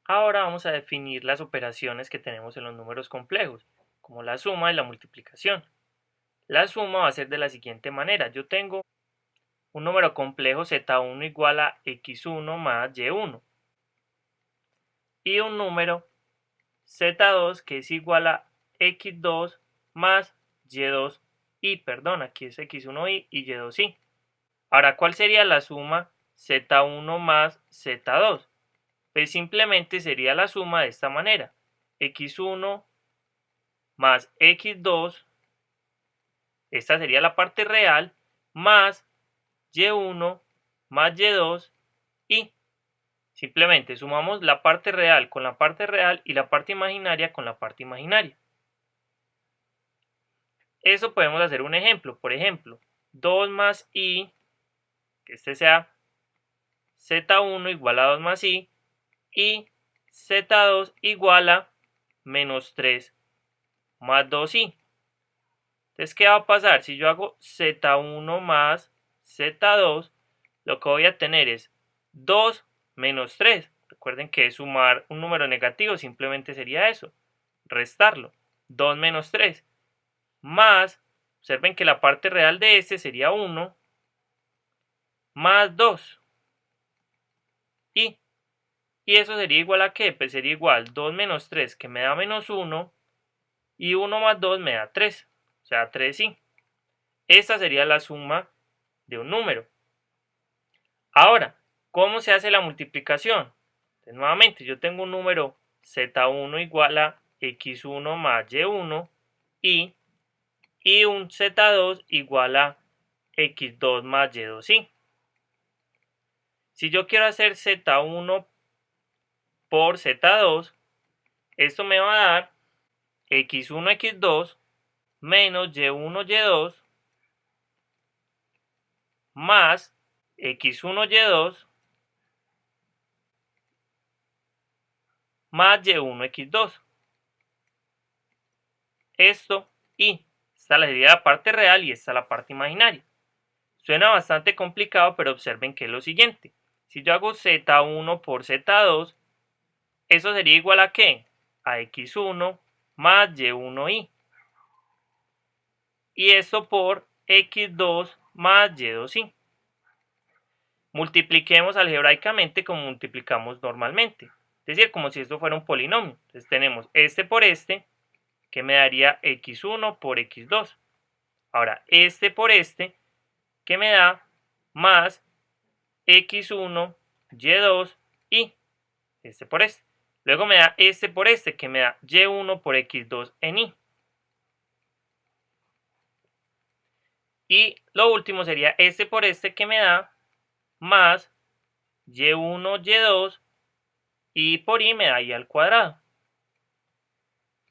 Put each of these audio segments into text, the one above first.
Ahora vamos a definir las operaciones que tenemos en los números complejos, como la suma y la multiplicación. La suma va a ser de la siguiente manera. Yo tengo un número complejo z1 igual a x1 más y1 y un número z2 que es igual a x2 más y2 y, perdón, aquí es x1y y y2y. Ahora, ¿cuál sería la suma z1 más z2? Pues simplemente sería la suma de esta manera. x1 más x2, esta sería la parte real, más y1 más y2 y simplemente sumamos la parte real con la parte real y la parte imaginaria con la parte imaginaria. Eso podemos hacer un ejemplo. Por ejemplo, 2 más y, que este sea z1 igual a 2 más y z2 igual a menos 3 más 2i. Entonces, ¿qué va a pasar? Si yo hago z1 más z2, lo que voy a tener es 2 menos 3. Recuerden que sumar un número negativo simplemente sería eso, restarlo. 2 menos 3 más, observen que la parte real de este sería 1 más 2 y eso sería igual a ¿qué? Pues sería igual 2 menos 3 que me da menos 1 y 1 más 2 me da 3, o sea 3i. Esta sería la suma de un número. Ahora, ¿cómo se hace la multiplicación? Entonces, nuevamente, yo tengo un número z1 igual a x1 más y1 y un z2 igual a x2 más y2i. Si yo quiero hacer z1 por z2, esto me va a dar x1 x2 menos y1 y2 más x1 y2 más y1 x2. Esto y esta sería la parte real y esta la parte imaginaria. Suena bastante complicado, pero observen que es lo siguiente. Si yo hago z1 por z2, eso sería igual a ¿qué? A x1 más y1y. Y esto por x2 más y2y. Multipliquemos algebraicamente como multiplicamos normalmente. Es decir, como si esto fuera un polinomio. Entonces tenemos este por este, que me daría x1 por x2. Ahora, este por este, que me da más x1, y2 y este por este. Luego me da este por este, que me da y1 por x2 en y. Y lo último sería este por este, que me da más y1, y2 y por y me da y al cuadrado.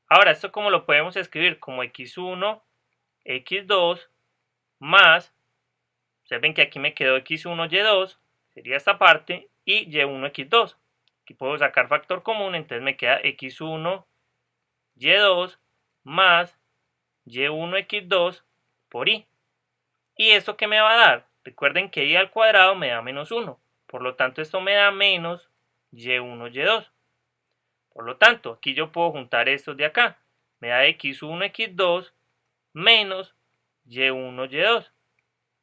Ahora, esto como lo podemos escribir como x1, x2 más, observen que aquí me quedó x1, y2, sería esta parte, y y1, x2. Aquí puedo sacar factor común, entonces me queda x1, y2 más y1, x2 por y. ¿Y esto qué me va a dar? Recuerden que y al cuadrado me da menos 1. Por lo tanto, esto me da menos y1, y2. Por lo tanto, aquí yo puedo juntar estos de acá. Me da x1, x2 menos y1, y2.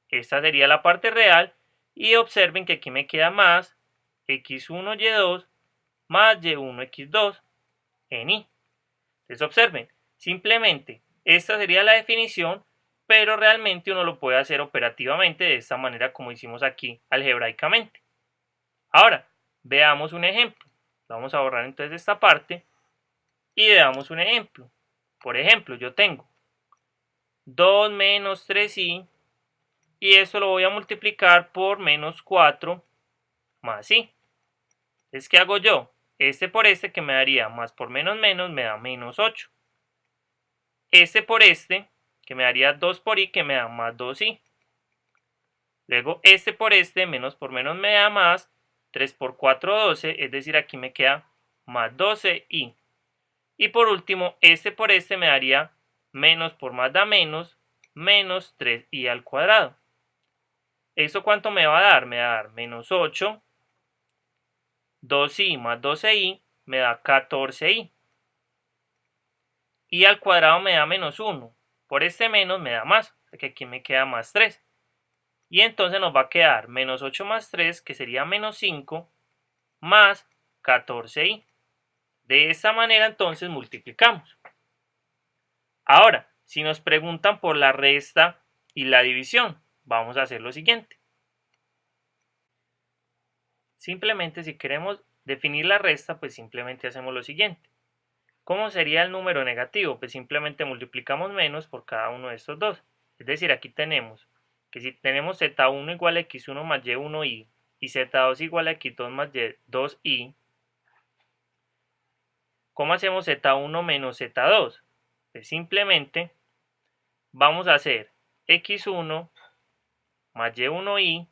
Esta sería la parte real. Y observen que aquí me queda más x1, y2 más y1, x2 en y. Entonces observen, simplemente esta sería la definición, pero realmente uno lo puede hacer operativamente de esta manera como hicimos aquí algebraicamente. Ahora, veamos un ejemplo. Vamos a borrar entonces esta parte y veamos un ejemplo. Por ejemplo, yo tengo 2 menos 3i y esto lo voy a multiplicar por menos 4 más i. Entonces, ¿qué hago yo? Este por este, que me daría más por menos me da menos 8. Este por este, que me daría 2 por i, que me da más 2i. Luego este por este, menos por menos me da más 3 por 4, 12, es decir, aquí me queda más 12i. Y por último, este por este me daría menos por más da menos 3i al cuadrado. ¿Esto cuánto me va a dar? Me va a dar menos 8, 2i más 12i, me da 14i. Y al cuadrado me da menos 1. Por este menos me da más, o sea que aquí me queda más 3. Y entonces nos va a quedar menos 8 más 3, que sería menos 5, más 14i. De esta manera entonces multiplicamos. Ahora, si nos preguntan por la resta y la división, vamos a hacer lo siguiente. Simplemente si queremos definir la resta, pues simplemente hacemos lo siguiente. ¿Cómo sería el número negativo? Pues simplemente multiplicamos menos por cada uno de estos dos. Es decir, aquí tenemos que si tenemos z1 igual a x1 más y1i y z2 igual a x2 más y2i, ¿cómo hacemos z1 menos z2? Pues simplemente vamos a hacer x1 más y1i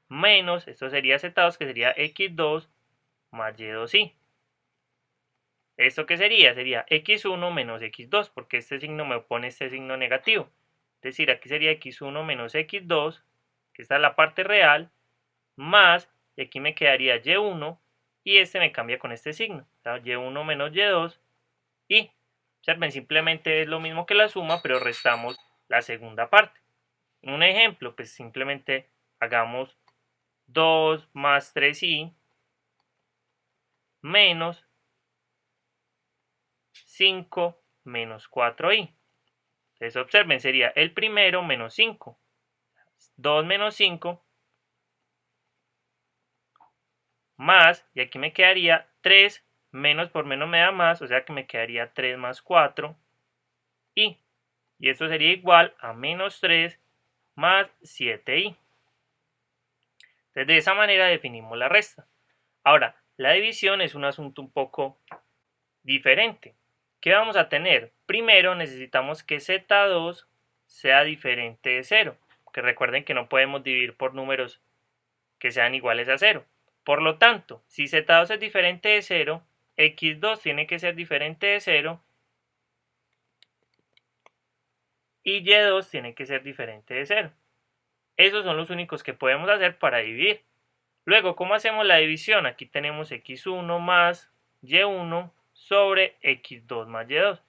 menos, esto sería z2 que sería x2 más y2i. ¿Esto qué sería? Sería x1 menos x2, porque este signo me opone este signo negativo. Es decir, aquí sería x1 menos x2, que esta es la parte real, más, y aquí me quedaría y1, y este me cambia con este signo. O sea, y1 menos y2, y, observen, simplemente es lo mismo que la suma, pero restamos la segunda parte. Un ejemplo, pues simplemente hagamos 2 más 3i menos 5 menos 4i. Entonces observen, sería el primero menos 5. 2 menos 5 más, y aquí me quedaría 3, menos por menos me da más, o sea que me quedaría 3 más 4 y esto sería igual a menos 3 más 7i. Entonces de esa manera definimos la resta. Ahora, la división es un asunto un poco diferente. ¿Qué vamos a tener? Primero necesitamos que z2 sea diferente de 0, que recuerden que no podemos dividir por números que sean iguales a 0. Por lo tanto, si z2 es diferente de 0, x2 tiene que ser diferente de 0 y y2 tiene que ser diferente de 0. Esos son los únicos que podemos hacer para dividir. Luego, ¿cómo hacemos la división? Aquí tenemos x1 más y1 sobre x2 más y2.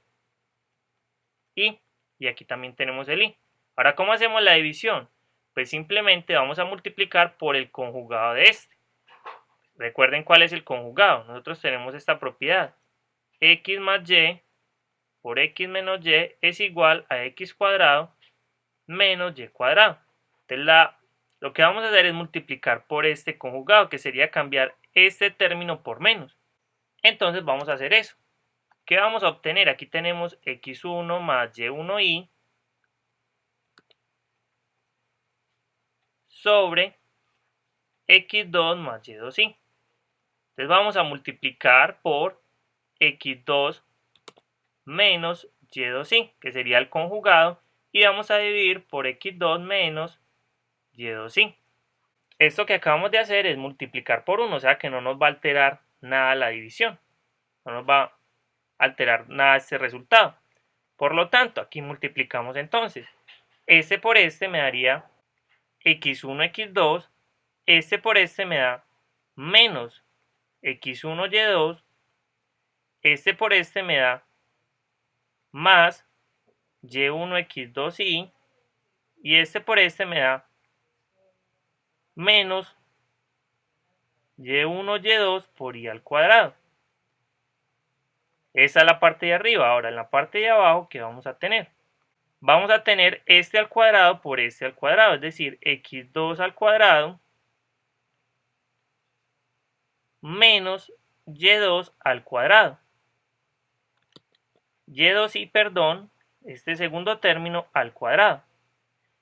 Y aquí también tenemos el y. Ahora, ¿cómo hacemos la división? Pues simplemente vamos a multiplicar por el conjugado de este. Recuerden cuál es el conjugado. Nosotros tenemos esta propiedad. X más y por x menos y es igual a x cuadrado menos y cuadrado. Entonces lo que vamos a hacer es multiplicar por este conjugado, que sería cambiar este término por menos. Entonces vamos a hacer eso. ¿Qué vamos a obtener? Aquí tenemos x1 más y1i sobre x2 más y2i. Entonces vamos a multiplicar por x2 menos y2i, que sería el conjugado, y vamos a dividir por x2 menos y2i. Esto que acabamos de hacer es multiplicar por 1, o sea que no nos va a alterar nada la división. No nos va a alterar nada este resultado. Por lo tanto, aquí multiplicamos entonces. Este por este me daría x1, x2. Este por este me da menos x1, y2. Este por este me da más y1, x2i. Y este por este me da menos y1, y2 por i al cuadrado. Esa es la parte de arriba. Ahora en la parte de abajo, ¿qué vamos a tener? Vamos a tener este al cuadrado por este al cuadrado, es decir, x2 al cuadrado menos y2 al cuadrado. y2i, perdón, este segundo término al cuadrado.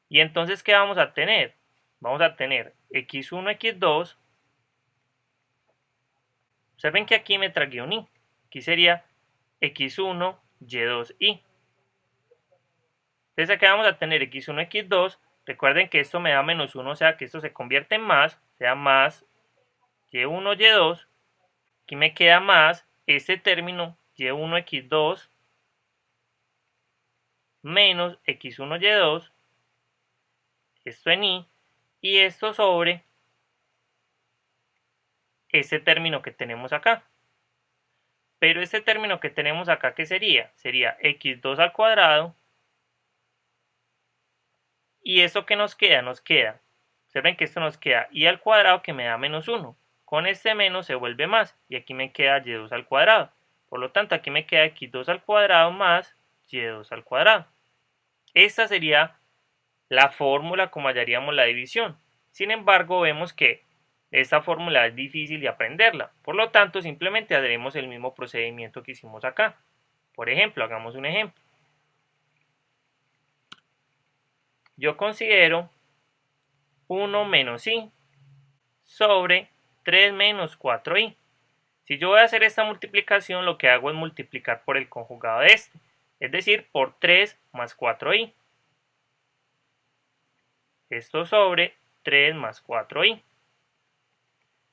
Y entonces, ¿qué vamos a tener? Vamos a tener x1, x2. Observen que aquí me tragué un i. Aquí sería x1, y2i. Entonces aquí vamos a tener x1, x2. Recuerden que esto me da menos 1, o sea que esto se convierte en más, sea más y1, y2. Aquí me queda más este término y1, x2 menos x1, y2. Esto en i. Y esto sobre este término que tenemos acá. Pero este término que tenemos acá, ¿qué sería? Sería x2 al cuadrado. Y esto que nos queda, observen que esto nos queda y al cuadrado que me da menos 1. Con este menos se vuelve más y aquí me queda y2 al cuadrado. Por lo tanto, aquí me queda x2 al cuadrado más y2 al cuadrado. Esta sería la fórmula como hallaríamos la división. Sin embargo, vemos que esta fórmula es difícil de aprenderla. Por lo tanto, simplemente haremos el mismo procedimiento que hicimos acá. Por ejemplo, hagamos un ejemplo. Yo considero 1 menos i sobre 3 menos 4i. Si yo voy a hacer esta multiplicación, lo que hago es multiplicar por el conjugado de este, es decir, por 3 más 4i. Esto sobre 3 más 4i.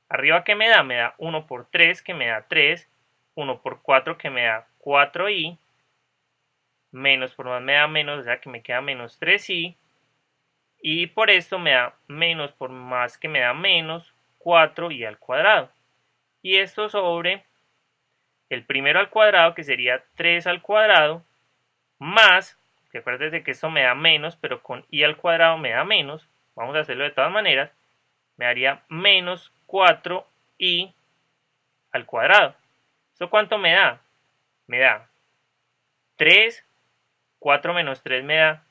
Arriba, ¿qué me da? Me da 1 por 3, que me da 3, 1 por 4, que me da 4i, menos por más me da menos, o sea que me queda menos 3i, y por esto me da menos por más que me da menos 4i al cuadrado. Y esto sobre el primero al cuadrado, que sería 3 al cuadrado, más, que acuérdense que esto me da menos, pero con i al cuadrado me da menos, vamos a hacerlo de todas maneras, me daría menos 4i al cuadrado. ¿Esto cuánto me da? Me da 3, 4 menos 3 me da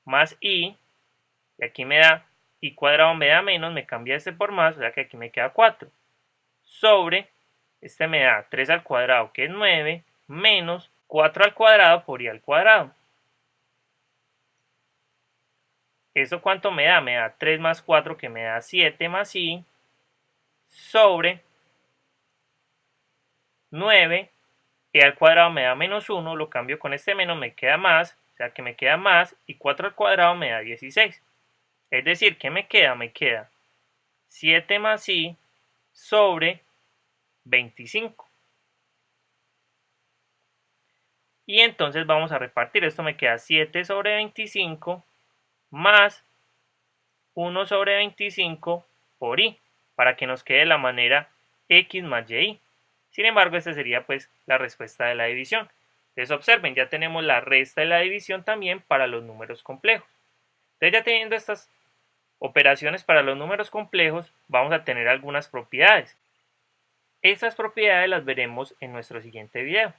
más i, y aquí me da i cuadrado me da menos, me cambia este por más, o sea que aquí me queda 4, sobre, este me da 3 al cuadrado, que es 9, menos 4 al cuadrado por i al cuadrado. ¿Eso cuánto me da? Me da 3 más 4, que me da 7 más i, sobre 9, i al cuadrado me da menos 1, lo cambio con este menos, me queda más, o sea que me queda más, y 4 al cuadrado me da 16. Es decir, ¿qué me queda? Me queda 7 más i sobre 25. Y entonces vamos a repartir, esto me queda 7 sobre 25 más 1 sobre 25 por i, para que nos quede la manera x más y. Sin embargo, esta sería pues la respuesta de la división. Entonces observen, ya tenemos la resta de la división también para los números complejos. Entonces ya teniendo estas operaciones para los números complejos, vamos a tener algunas propiedades. Estas propiedades las veremos en nuestro siguiente video.